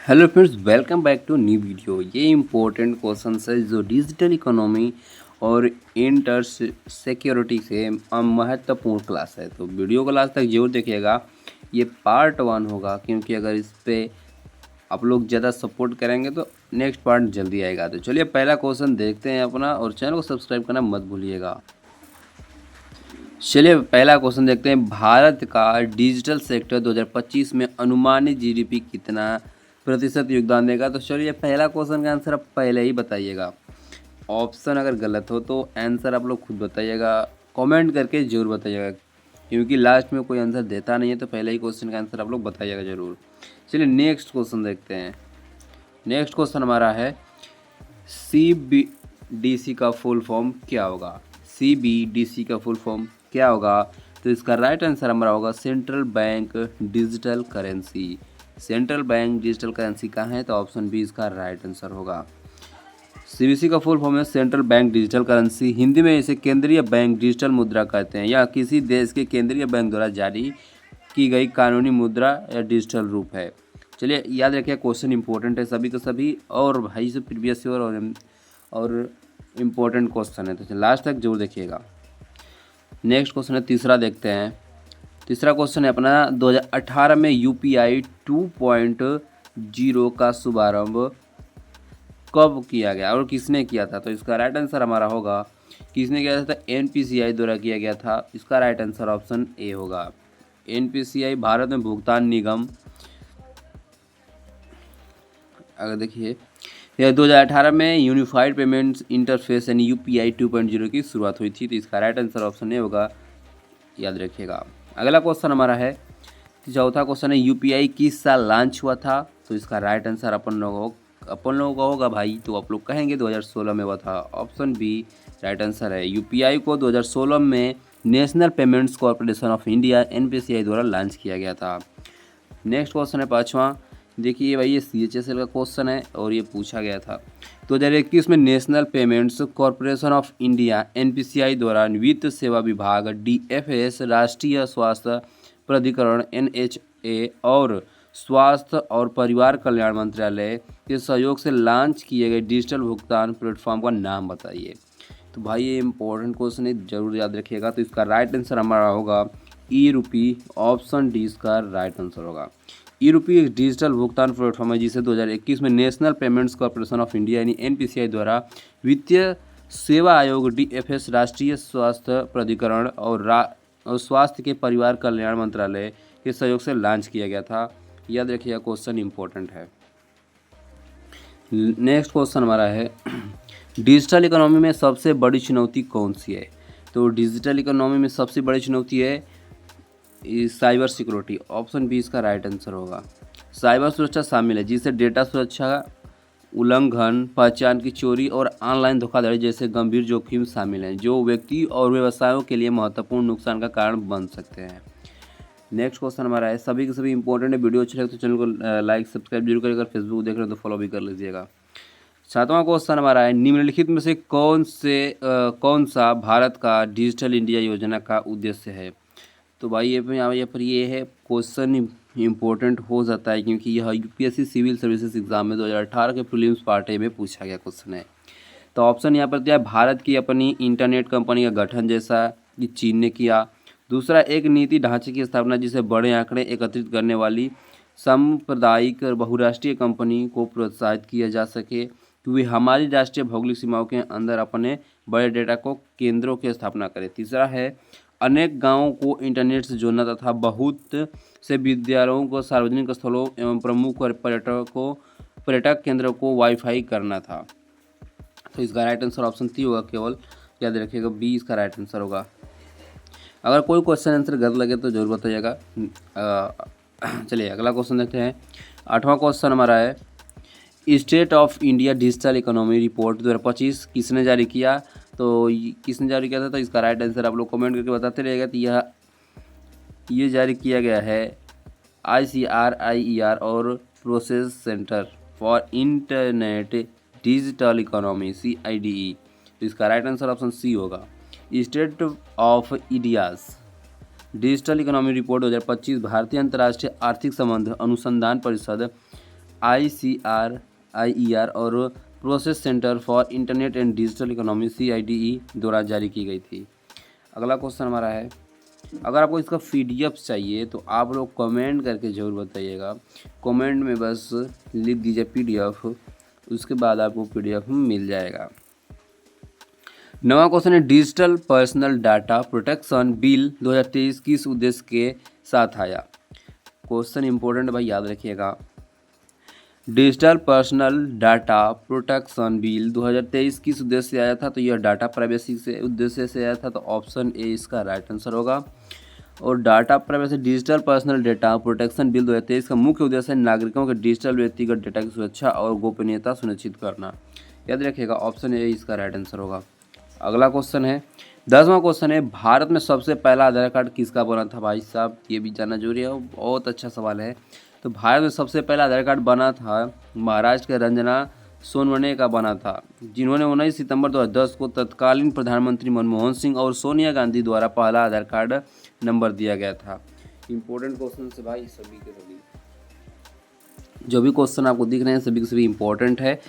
Hello friends, welcome back to new video. ये important question है जो डिजिटल इकोनॉमी और इंटर सिक्योरिटी से महत्वपूर्ण क्लास है। तो वीडियो को लास्ट तक जरूर देखिएगा। ये पार्ट 1 होगा, क्योंकि अगर इस पे आप लोग ज़्यादा सपोर्ट करेंगे तो नेक्स्ट पार्ट जल्दी आएगा। तो चलिए पहला क्वेश्चन देखते हैं अपना, और चैनल को सब्सक्राइब करना मत भूलिएगा। चलिए पहला क्वेश्चन देखते हैं। भारत का डिजिटल सेक्टर 2025 में अनुमानित जीडीपी कितना प्रतिशत योगदान देगा? तो चलिए पहला क्वेश्चन का आंसर आप पहले ही बताइएगा। ऑप्शन अगर गलत हो तो आंसर आप लोग खुद बताइएगा, कमेंट करके जरूर बताइएगा, क्योंकि लास्ट में कोई आंसर देता नहीं है। तो पहले ही क्वेश्चन का आंसर आप लोग बताइएगा ज़रूर। चलिए नेक्स्ट क्वेश्चन देखते हैं। नेक्स्ट क्वेश्चन हमारा है, CBDC का फुल फॉर्म क्या होगा? CBDC का फुल फॉर्म क्या होगा? तो इसका राइट आंसर हमारा होगा central bank digital currency. Central bank digital currency कहाँ है? तो ऑप्शन बी इसका राइट आंसर होगा। CBDC का फुल फॉर्म है central bank digital currency. Hindi में इसे केंद्रीय बैंक डिजिटल मुद्रा कहते हैं। यह किसी देश के केंद्रीय बैंक द्वारा जारी की गई कानूनी मुद्रा या डिजिटल रूप है। चलिए याद रखिए, क्वेश्चन इंपॉर्टेंट है सभी के सभी, और भाई से प्रीवियस ईयर और इम्पोर्टेंट क्वेश्चन है, तो लास्ट तक जरूर देखिएगा। नेक्स्ट क्वेश्चन है, तीसरा देखते हैं। तीसरा क्वेश्चन है अपना, 2018 में UPI 2.0 का शुभारंभ कब किया गया और किसने किया था? तो इसका राइट आंसर हमारा होगा, किसने किया था? NPCI द्वारा किया गया था। इसका राइट आंसर ऑप्शन ए होगा। NPCI भारत में भुगतान निगम। अगर देखिए, यह 2018 में यूनिफाइड पेमेंट्स इंटरफेस यानी UPI 2.0 की शुरुआत हुई थी। तो इसका राइट आंसर ऑप्शन ए होगा, याद रखिएगा। अगला क्वेश्चन हमारा है, चौथा क्वेश्चन है, UPI किस साल लॉन्च हुआ था? तो इसका राइट आंसर अपन लोगों का होगा भाई, तो आप लोग कहेंगे 2016 में हुआ था। ऑप्शन बी राइट आंसर है। UPI को 2016 में national payments corporation of India NPCI द्वारा लॉन्च किया गया था। नेक्स्ट क्वेश्चन है पाँचवा। देखिए भाई, ये CHSL का क्वेश्चन है और ये पूछा गया था। 2021 में national payments corporation of India NPCI द्वारा वित्त सेवा विभाग DFS, राष्ट्रीय स्वास्थ्य प्राधिकरण NHA और स्वास्थ्य और परिवार कल्याण मंत्रालय के सहयोग से लॉन्च किए गए डिजिटल भुगतान प्लेटफॉर्म का नाम बताइए। तो भाई ये इंपॉर्टेंट क्वेश्चन है, जरूर याद रखिएगा। तो इसका राइट आंसर हमारा होगा ई-रूपी। ऑप्शन डी इसका राइट आंसर होगा। ई-रूपी एक डिजिटल भुगतान प्लेटफॉर्म है जिसे 2021 में national payments corporation of India यानी NPCI द्वारा वित्तीय सेवा आयोग DFS, राष्ट्रीय स्वास्थ्य प्राधिकरण और स्वास्थ्य के परिवार कल्याण मंत्रालय के सहयोग से लॉन्च किया गया था। याद रखिएगा, क्वेश्चन इंपॉर्टेंट है। नेक्स्ट क्वेश्चन हमारा है, डिजिटल इकोनॉमी में सबसे बड़ी चुनौती कौन सी है? तो डिजिटल इकोनॉमी में सबसे बड़ी चुनौती है साइबर सिक्योरिटी। ऑप्शन बी इसका राइट आंसर होगा। साइबर सुरक्षा शामिल है, जिससे डेटा सुरक्षा उल्लंघन, पहचान की चोरी और ऑनलाइन धोखाधड़ी जैसे गंभीर जोखिम शामिल हैं, जो व्यक्ति और व्यवसायों के लिए महत्वपूर्ण नुकसान का कारण बन सकते हैं। नेक्स्ट क्वेश्चन हमारा है, सभी के सभी इंपॉर्टेंट है। वीडियो अच्छा लगे तो चैनल को लाइक सब्सक्राइब जरूर करिएगा। फेसबुक देख रहे हो तो फॉलो भी कर लीजिएगा। सातवां क्वेश्चन हमारा है, निम्नलिखित में से कौन सा भारत का डिजिटल इंडिया योजना का उद्देश्य है? तो भाई यहाँ पर ये है, क्वेश्चन इंपॉर्टेंट हो जाता है, क्योंकि यह UPSC सिविल सर्विसेज एग्जाम में 2018 के प्रीलिम्स पार्ट ए में पूछा गया क्वेश्चन है। तो ऑप्शन यहाँ पर दिया है, भारत की अपनी इंटरनेट कंपनी का गठन, जैसा कि चीन ने किया। दूसरा, एक नीति ढांचे की स्थापना जिसे बड़े आंकड़े एकत्रित करने वाली सांप्रदायिक बहुराष्ट्रीय कंपनी को प्रोत्साहित किया जा सके, कि वे हमारी राष्ट्रीय भौगोलिक सीमाओं के अंदर अपने बड़े डेटा को केंद्रों की स्थापना करें। तीसरा है, अनेक गांवों को इंटरनेट से जोड़ना तथा बहुत से विद्यालयों को, सार्वजनिक स्थलों एवं प्रमुख पर्यटक केंद्रों को वाईफाई करना था। तो इसका राइट आंसर ऑप्शन सी होगा केवल, याद रखिएगा, बी इसका राइट आंसर होगा। अगर कोई क्वेश्चन आंसर गलत लगे तो जरूर बताइएगा। चलिए अगला क्वेश्चन देखते हैं। आठवां क्वेश्चन हमारा है, state of India digital economy report 2025 किसने जारी किया? तो किसने जारी किया था? तो इसका राइट आंसर आप लोग कमेंट करके बताते रहिएगा। तो ये जारी किया गया है ICRIER और process centre for internet digital economy CIDE। तो इसका राइट आंसर ऑप्शन सी होगा। State of India's digital economy report 2025 भारतीय अंतर्राष्ट्रीय आर्थिक संबंध अनुसंधान परिषद ICRIER और process centre for internet and digital economy CIDE द्वारा जारी की गई थी। अगला क्वेश्चन हमारा है, अगर आपको इसका PDF चाहिए तो आप लोग कमेंट करके ज़रूर बताइएगा। कमेंट में बस लिख दीजिए PDF, उसके बाद आपको PDF मिल जाएगा। नवा क्वेश्चन है, digital personal data protection bill 2023 किस उद्देश्य के साथ आया। क्वेश्चन इंपॉर्टेंट भाई, याद रखिएगा। Digital personal data protection bill 2023 किस उद्देश्य से आया था, तो यह डाटा प्राइवेसी से उद्देश्य से आया था, तो ऑप्शन ए इसका राइट आंसर होगा। और data privacy digital personal data protection bill 2023 का मुख्य उद्देश्य है नागरिकों के डिजिटल व्यक्तिगत डेटा की सुरक्षा और गोपनीयता सुनिश्चित करना। याद रखिएगा, ऑप्शन ए इसका राइट आंसर होगा। अगला क्वेश्चन है, 10वां क्वेश्चन है, भारत में सबसे पहला आधार कार्ड किसका बना था। भाई साहब ये भी जानना जरूरी है, बहुत अच्छा सवाल है। तो भारत में सबसे पहला आधार कार्ड बना था महाराष्ट्र के रंजना सोनवने का बना था, जिन्होंने 19 सितंबर 2010 को तत्कालीन प्रधानमंत्री मनमोहन सिंह और सोनिया गांधी द्वारा पहला आधार कार्ड नंबर दिया गया था। इंपॉर्टेंट क्वेश्चन से भाई, सभी के सभी जो भी क्वेश्चन आपको दिख रहे हैं सभी के सभी इंपॉर्टेंट है,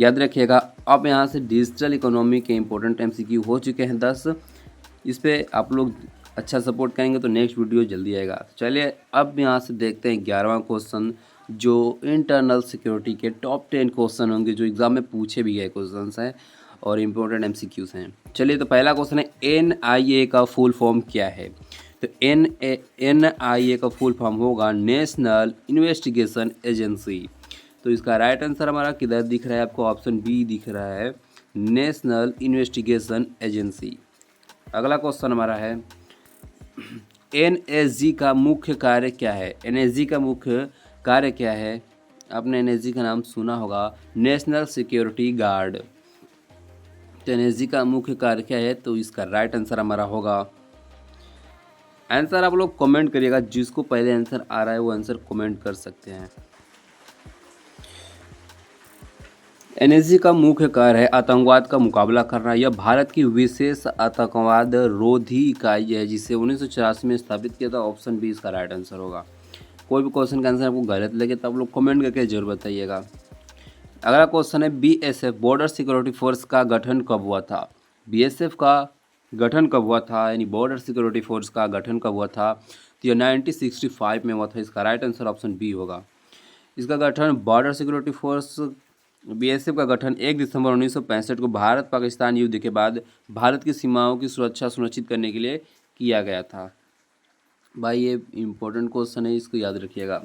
याद रखिएगा। अब यहाँ से डिजिटल इकोनॉमी के इंपॉर्टेंट MCQ हो चुके हैं 10। इस पर आप लोग अच्छा सपोर्ट करेंगे तो नेक्स्ट वीडियो जल्दी आएगा। तो चलिए अब यहाँ से देखते हैं 11वां क्वेश्चन, जो इंटरनल सिक्योरिटी के टॉप 10 क्वेश्चन होंगे, जो एग्जाम में पूछे भी गए क्वेश्चन हैं और इम्पोर्टेंट MCQs हैं। चलिए, तो पहला क्वेश्चन है, NIA का फुल फॉर्म क्या है। तो NIA का फुल फॉर्म होगा नेशनल इन्वेस्टिगेशन एजेंसी। तो इसका राइट आंसर हमारा किधर दिख रहा है आपको, ऑप्शन बी दिख रहा है, नेशनल इन्वेस्टिगेशन एजेंसी। अगला क्वेश्चन हमारा है, NSG का मुख्य कार्य क्या है। NSG का मुख्य कार्य क्या है, आपने NSG का नाम सुना होगा, नेशनल सिक्योरिटी गार्ड। तो NSG का मुख्य कार्य क्या है, तो इसका राइट आंसर हमारा होगा, आंसर आप लोग कमेंट करिएगा, जिसको पहले आंसर आ रहा है वो आंसर कमेंट कर सकते हैं। NSG का मुख्य कार्य है आतंकवाद का मुकाबला करना। यह भारत की विशेष आतंकवाद रोधी इकाई है, जिसे 1984 में स्थापित किया था। ऑप्शन बी इसका राइट आंसर होगा। कोई भी क्वेश्चन का आंसर आपको गलत लगे तो आप लोग कमेंट करके जरूर बताइएगा। अगला क्वेश्चन है, BSF बॉर्डर सिक्योरिटी फोर्स का गठन कब हुआ था। BSF का गठन कब हुआ था, यानी बॉर्डर सिक्योरिटी फोर्स का गठन कब हुआ था, तो यह 1965 में हुआ था। इसका राइट आंसर ऑप्शन बी होगा। इसका गठन बॉर्डर सिक्योरिटी फोर्स BSF का गठन 1 दिसंबर 1965 को भारत पाकिस्तान युद्ध के बाद भारत की सीमाओं की सुरक्षा सुनिश्चित करने के लिए किया गया था। भाई ये इंपॉर्टेंट क्वेश्चन है, इसको याद रखिएगा।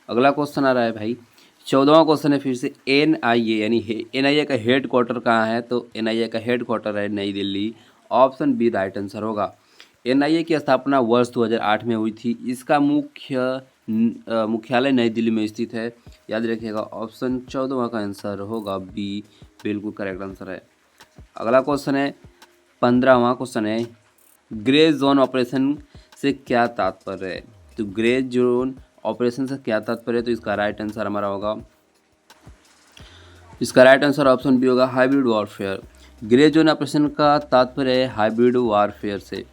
अगला क्वेश्चन आ रहा है भाई, 14वां क्वेश्चन है फिर से, NIA यानी NIA का हेड क्वार्टर कहाँ है, तो NIA का हेड क्वार्टर है New Delhi. Option B right answer होगा। NIA की स्थापना वर्ष 2008 में हुई थी। इसका मुख्यालय नई दिल्ली में स्थित है। याद रखिएगा, ऑप्शन 14वां का आंसर होगा बी, बिल्कुल करेक्ट आंसर है। अगला क्वेश्चन है, 15वां क्वेश्चन है, ग्रे जोन ऑपरेशन से क्या तात्पर्य है। तो ग्रे जोन ऑपरेशन से क्या तात्पर्य है, तो इसका राइट आंसर हमारा होगा, इसका राइट आंसर ऑप्शन बी होगा, hybrid warfare. Grey zone operation का तात्पर्य है हाइब्रिड वॉरफेयर से।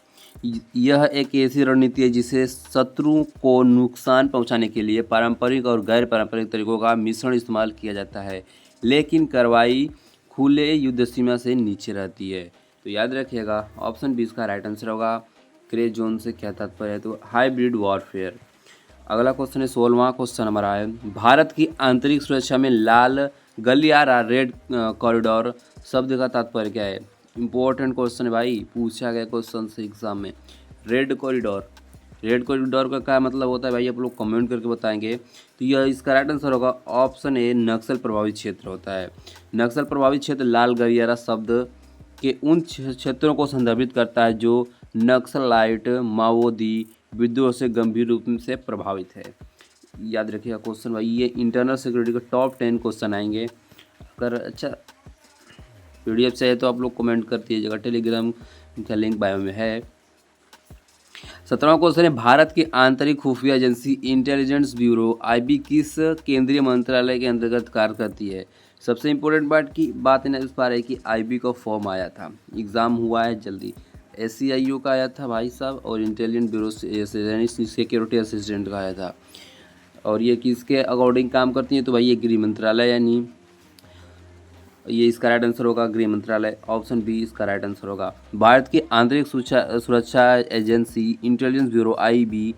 यह एक ऐसी रणनीति है जिसे शत्रु को नुकसान पहुंचाने के लिए पारंपरिक और गैर पारंपरिक तरीकों का मिश्रण इस्तेमाल किया जाता है, लेकिन कार्रवाई खुले युद्ध सीमा से नीचे रहती है। तो याद रखिएगा, ऑप्शन बी इसका राइट आंसर होगा। ग्रे जोन से क्या तात्पर्य है, तो हाइब्रिड वॉरफेयर। अगला क्वेश्चन है, 16वां क्वेश्चन हमारा है, भारत की आंतरिक सुरक्षा में लाल गलियारा रेड कॉरिडोर शब्द का तात्पर्य क्या है। इंपॉर्टेंट क्वेश्चन है भाई, पूछा गया क्वेश्चन से एग्जाम में। रेड कॉरिडोर, रेड कॉरिडोर का क्या मतलब होता है भाई, आप लोग कमेंट करके बताएंगे। तो यह इसका राइट आंसर होगा, ऑप्शन ए नक्सल प्रभावित क्षेत्र होता है। नक्सल प्रभावित क्षेत्र लाल गलियारा शब्द के उन क्षेत्रों को संदर्भित करता है जो नक्सलाइट माओवादी विद्रोह से गंभीर रूप से प्रभावित है। याद रखिएगा क्वेश्चन भाई, ये इंटरनल सिक्योरिटी के टॉप 10 क्वेश्चन आएंगे। अगर अच्छा PDF चाहिए तो आप लोग कमेंट कर दीजिएगा, टेलीग्राम का लिंक बायो में है। 17वां क्वेश्चन है, भारत की आंतरिक खुफिया एजेंसी इंटेलिजेंस ब्यूरो IB किस केंद्रीय मंत्रालय के अंतर्गत कार्य करती है। सबसे इम्पोर्टेंट बात इस बार है कि IB का फॉर्म आया था, एग्ज़ाम हुआ है जल्दी। SCIO का आया था भाई साहब, और इंटेलिजेंस ब्यूरो यानी सिक्योरिटी असिस्टेंट का आया था। और ये किसके अकॉर्डिंग काम करती हैं, तो भाई ये गृह मंत्रालय, यानी ये इसका राइट आंसर होगा गृह मंत्रालय। ऑप्शन बी इसका राइट आंसर होगा। भारत की आंतरिक सुरक्षा एजेंसी इंटेलिजेंस ब्यूरो आईबी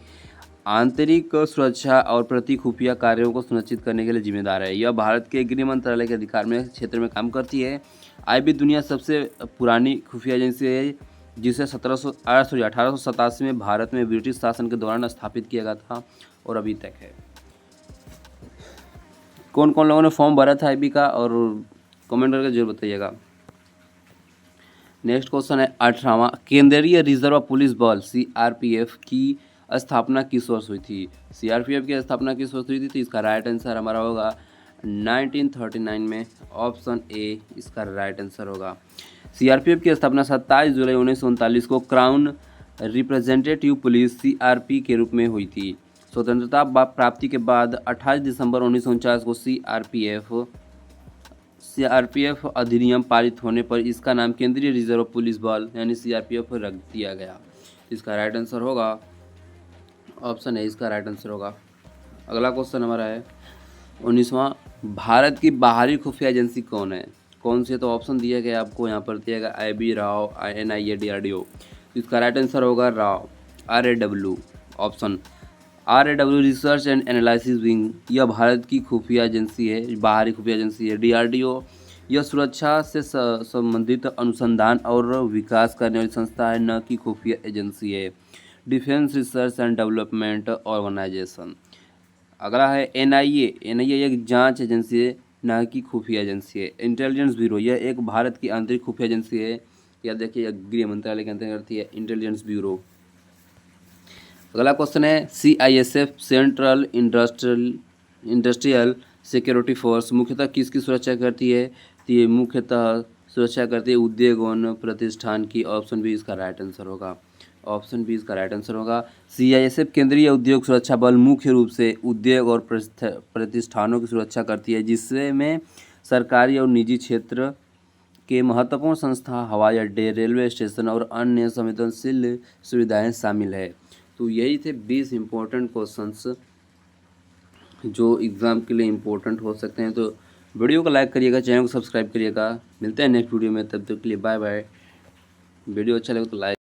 आंतरिक सुरक्षा और प्रति खुफिया कार्यों को सुनिश्चित करने के लिए जिम्मेदार है। यह भारत के गृह मंत्रालय के अधिकार में क्षेत्र में काम करती है। आईबी दुनिया सबसे पुरानी खुफिया एजेंसी है, जिसे 1887 में भारत में ब्रिटिश शासन के दौरान स्थापित किया गया था और अभी तक है। कौन कौन लोगों ने फॉर्म भरा था आईबी का, और कमेंट करके जरूर बताइएगा। नेक्स्ट क्वेश्चन है 18वां, केंद्रीय रिजर्व पुलिस बल सीआरपीएफ की स्थापना किस वर्ष हुई थी? सीआरपीएफ की स्थापना किस वर्ष हुई थी? तो इसका राइट आंसर हमारा होगा 1939 में। ऑप्शन ए इसका राइट आंसर होगा। सीआरपीएफ की स्थापना 27 जुलाई 1939 को क्राउन रिप्रेजेंटेटिव पुलिस सीआरपी के रूप में हुई थी। स्वतंत्रता प्राप्ति के बाद 28 दिसंबर 1949 को सीआरपीएफ अधिनियम पारित होने पर इसका नाम केंद्रीय रिजर्व पुलिस बल यानी सीआरपीएफ रख दिया गया। इसका राइट आंसर होगा ऑप्शन ए इसका राइट आंसर होगा। अगला क्वेश्चन हमारा है 19वां, भारत की बाहरी खुफिया एजेंसी कौन है? कौन से, तो ऑप्शन दिया गया आपको, यहाँ पर दिया गया आईबी, राव, एनआईए, डीआरडीओ। इसका राइट आंसर होगा Rao, RAW। Option RAW research and analysis wing, यह भारत की खुफिया एजेंसी है, बाहरी खुफिया एजेंसी है। डीआरडीओ, यह सुरक्षा से संबंधित अनुसंधान और विकास करने वाली संस्था है, न कि खुफिया एजेंसी है। Defence research and development organisation. अगला है एनआईए एक जांच एजेंसी है, न कि खुफिया एजेंसी है। इंटेलिजेंस ब्यूरो, यह एक भारत की आंतरिक खुफिया एजेंसी है। यह देखिए गृह मंत्रालय के अंतर्गत आती है इंटेलिजेंस ब्यूरो। अगला क्वेश्चन है CISF central industrial security force मुख्यतः किसकी सुरक्षा करती है? तो ये मुख्यतः सुरक्षा करती है उद्योग एवं प्रतिष्ठान की। ऑप्शन बी इसका राइट आंसर होगा। ऑप्शन बी इसका राइट आंसर होगा। CISF केंद्रीय उद्योग सुरक्षा बल मुख्य रूप से उद्योग और प्रतिष्ठानों की सुरक्षा करती है, जिसमें सरकारी और निजी क्षेत्र के महत्वपूर्ण संस्था, हवाई अड्डे, रेलवे स्टेशन और अन्य संवेदनशील सुविधाएं शामिल है। तो यही थे 20 इम्पोर्टेंट क्वेश्चंस जो एग्ज़ाम के लिए इम्पोर्टेंट हो सकते हैं। तो वीडियो को लाइक करिएगा, चैनल को सब्सक्राइब करिएगा। मिलते हैं नेक्स्ट वीडियो में, तब तक के लिए बाय बाय। वीडियो अच्छा लगे तो लाइक